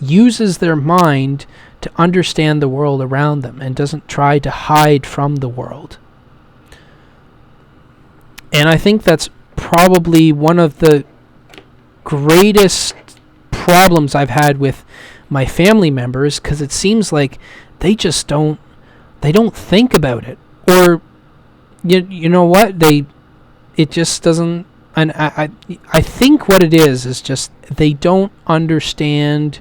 uses their mind to understand the world around them and doesn't try to hide from the world. And I think that's probably one of the greatest problems I've had with my family members, because it seems like they just don't think about it, or you know what, it just doesn't. And I think what it is just they don't understand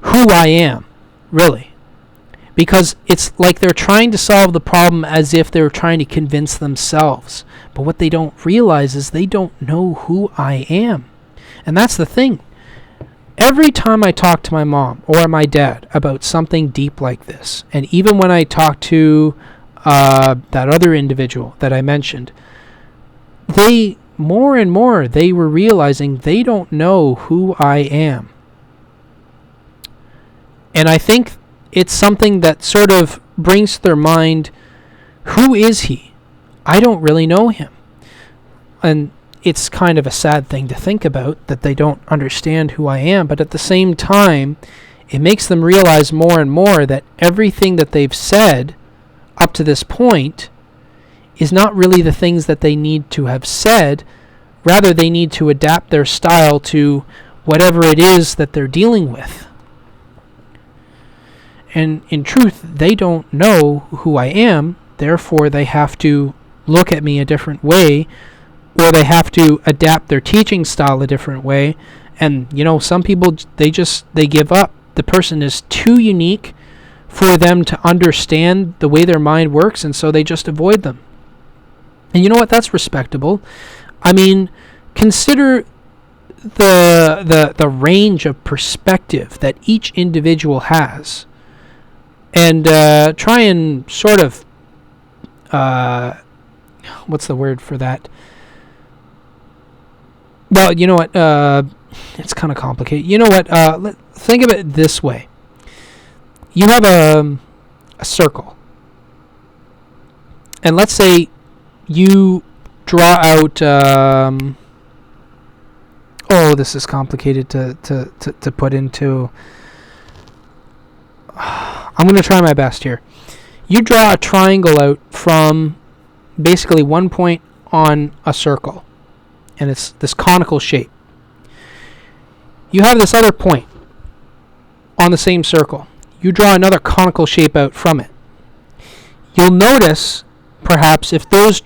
who I am, really. Because it's like they're trying to solve the problem as if they're trying to convince themselves. But what they don't realize is they don't know who I am. And that's the thing. Every time I talk to my mom or my dad about something deep like this, and even when I talk to that other individual that I mentioned, they more and more they were realizing they don't know who I am. And I think it's something that sort of brings to their mind, who is he? I don't really know him. And it's kind of a sad thing to think about, that they don't understand who I am. But at the same time, it makes them realize more and more that everything that they've said up to this point is not really the things that they need to have said. Rather, they need to adapt their style to whatever it is that they're dealing with. And in truth, they don't know who I am, therefore they have to look at me a different way, or they have to adapt their teaching style a different way. And, some people, they give up. The person is too unique for them to understand the way their mind works, and so they just avoid them. And you know what? That's respectable. I mean, consider the range of perspective that each individual has. And try and sort of, what's the word for that? Well, you know what? It's kind of complicated. You know what? Think of it this way. You have a circle. And let's say you draw out... this is complicated to put into... I'm going to try my best here. You draw a triangle out from basically one point on a circle, and it's this conical shape. You have this other point on the same circle. You draw another conical shape out from it. You'll notice, perhaps, if those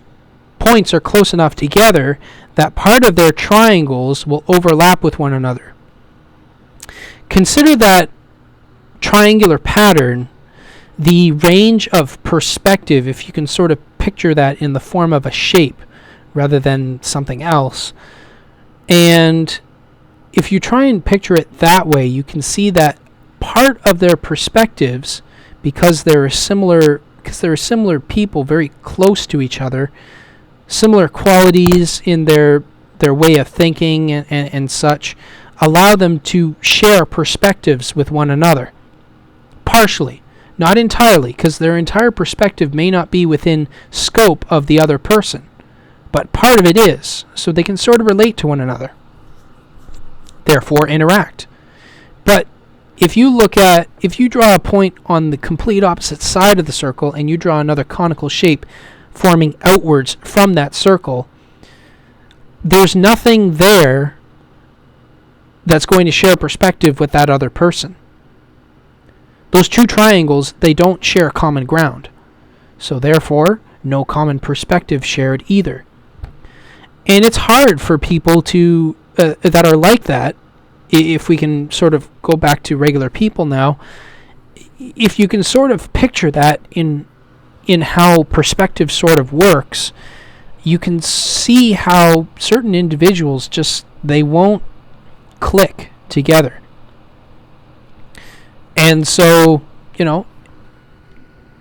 points are close enough together, that part of their triangles will overlap with one another. Consider that triangular pattern, the range of perspective, if you can sort of picture that in the form of a shape rather than something else. And if you try and picture it that way, you can see that part of their perspectives, because they're similar people very close to each other, similar qualities in their way of thinking and such, allow them to share perspectives with one another. Partially, not entirely, because their entire perspective may not be within scope of the other person, but part of it is, so they can sort of relate to one another, therefore interact. But if you draw a point on the complete opposite side of the circle and you draw another conical shape forming outwards from that circle, there's nothing there that's going to share perspective with that other person. Those two triangles, they don't share common ground. So therefore, no common perspective shared either. And it's hard for people to that are like that, if we can sort of go back to regular people now, if you can sort of picture that in how perspective sort of works, you can see how certain individuals they won't click together. And so,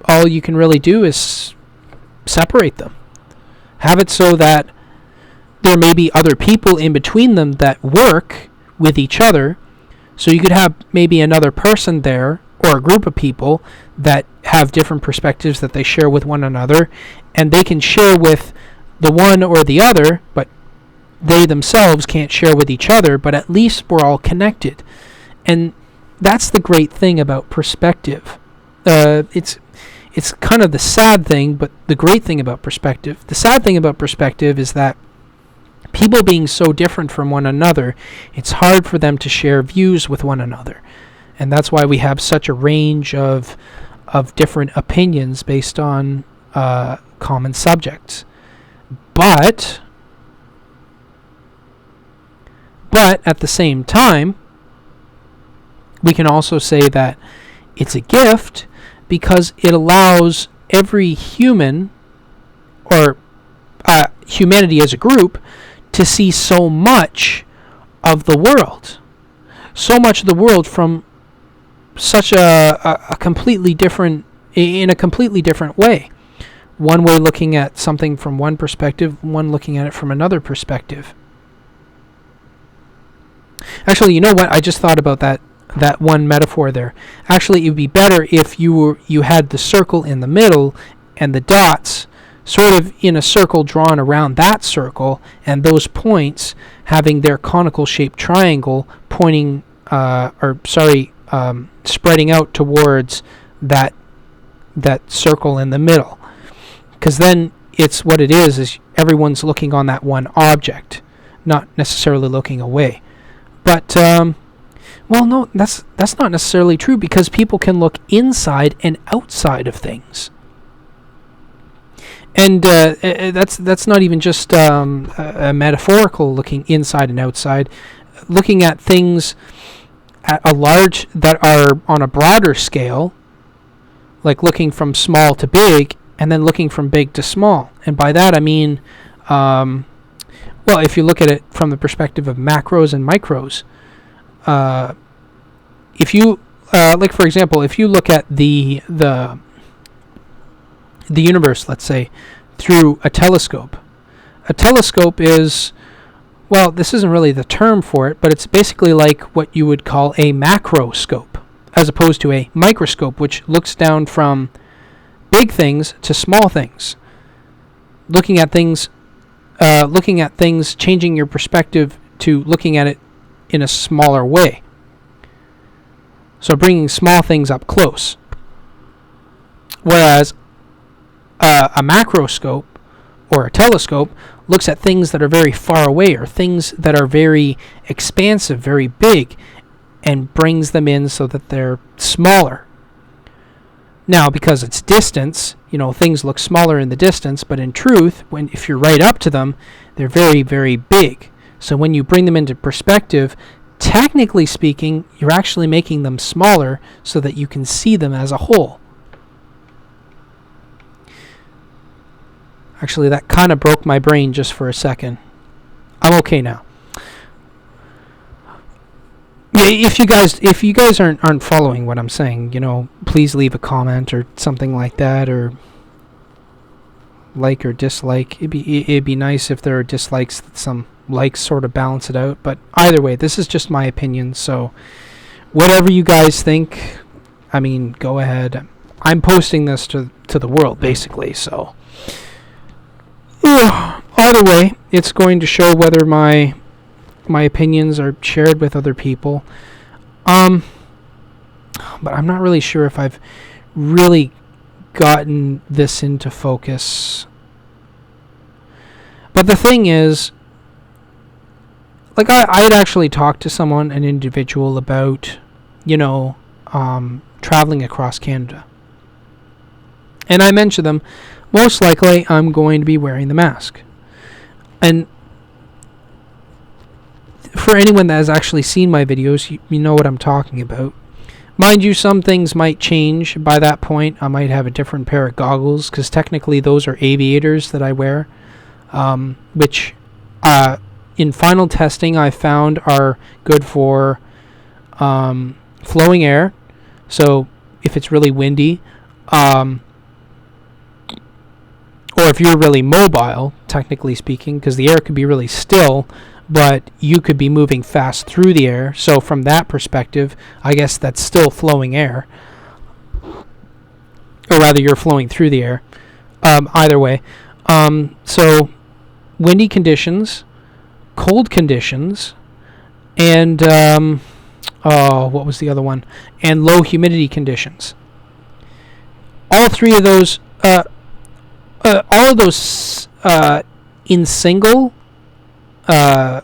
all you can really do is separate them. Have it so that there may be other people in between them that work with each other. So you could have maybe another person there, or a group of people that have different perspectives that they share with one another, and they can share with the one or the other, but they themselves can't share with each other, but at least we're all connected. And that's the great thing about perspective. It's kind of the sad thing, but the great thing about perspective. The sad thing about perspective is that people being so different from one another, it's hard for them to share views with one another. And that's why we have such a range of different opinions based on common subjects. But at the same time, we can also say that it's a gift because it allows every human, or humanity as a group, to see so much of the world. So much of the world from such a completely different, in a completely different way. One way looking at something from one perspective, one looking at it from another perspective. Actually, you know what? I just thought about that one metaphor there. Actually, it would be better if you had the circle in the middle and the dots sort of in a circle drawn around that circle, and those points having their conical shaped triangle pointing, spreading out towards that circle in the middle. Because then it's what it is everyone's looking on that one object, not necessarily looking away. But well, no, that's not necessarily true, because people can look inside and outside of things. And that's not even just a metaphorical looking inside and outside. Looking at things at that are on a broader scale, like looking from small to big, and then looking from big to small. And by that I mean, well, if you look at it from the perspective of macros and micros, if you like, for example, if you look at the universe, let's say, through a telescope is, well, this isn't really the term for it, but it's basically like what you would call a macroscope, as opposed to a microscope, which looks down from big things to small things. Looking at things, changing your perspective to looking at it in a smaller way. So bringing small things up close. Whereas a macroscope or a telescope looks at things that are very far away, or things that are very expansive, very big, and brings them in so that they're smaller. Now, because it's distance, things look smaller in the distance, but in truth, if you're right up to them, they're very, very big. So when you bring them into perspective, technically speaking, you're actually making them smaller so that you can see them as a whole. Actually, that kind of broke my brain just for a second. I'm okay now. Yeah, if you guys aren't following what I'm saying, please leave a comment or something like that, or like or dislike. It'd be nice if there are dislikes, some likes sort of balance it out. But either way, this is just my opinion. So whatever you guys think, go ahead. I'm posting this to the world, basically. So either way, it's going to show whether my opinions are shared with other people. But I'm not really sure if I've really gotten this into focus. But the thing is, like, I had actually talked to an individual about, traveling across Canada. And I mentioned them, most likely I'm going to be wearing the mask. And for anyone that has actually seen my videos, you know what I'm talking about. Mind you, some things might change by that point. I might have a different pair of goggles, because technically those are aviators that I wear, which in final testing I found are good for flowing air. So if it's really windy, or if you're really mobile, technically speaking, because the air could be really still, but you could be moving fast through the air. So from that perspective, I guess that's still flowing air. Or rather, you're flowing through the air. Either way. So windy conditions, cold conditions, and what was the other one? And low humidity conditions. All three of those, all of those in single, or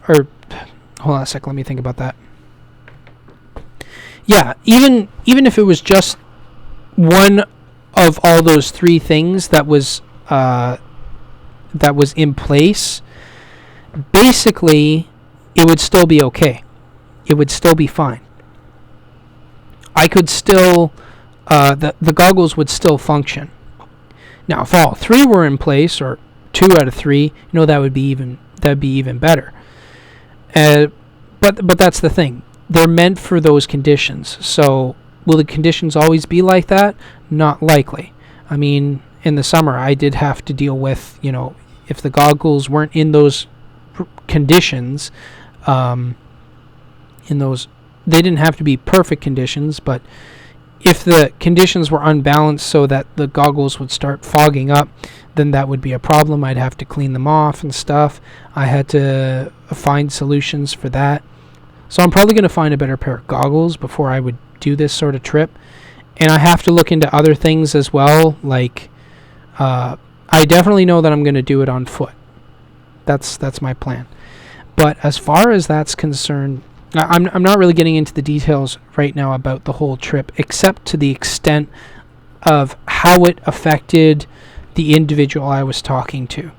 hold on a sec, let me think about that. Yeah, even if it was just one of all those three things that was in place, basically it would still be okay. It would still be fine. I could still, the goggles would still function. Now, if all three were in place, or 2 out of 3, that'd be even better. But that's the thing. They're meant for those conditions. So will the conditions always be like that? Not likely. I mean, in the summer, I did have to deal with, if the goggles weren't in those conditions, they didn't have to be perfect conditions, but if the conditions were unbalanced so that the goggles would start fogging up, then that would be a problem. I'd have to clean them off and stuff. I had to find solutions for that. So I'm probably going to find a better pair of goggles before I would do this sort of trip. And I have to look into other things as well. Like, I definitely know that I'm going to do it on foot. That's my plan. But as far as that's concerned, I'm not really getting into the details right now about the whole trip, except to the extent of how it affected the individual I was talking to.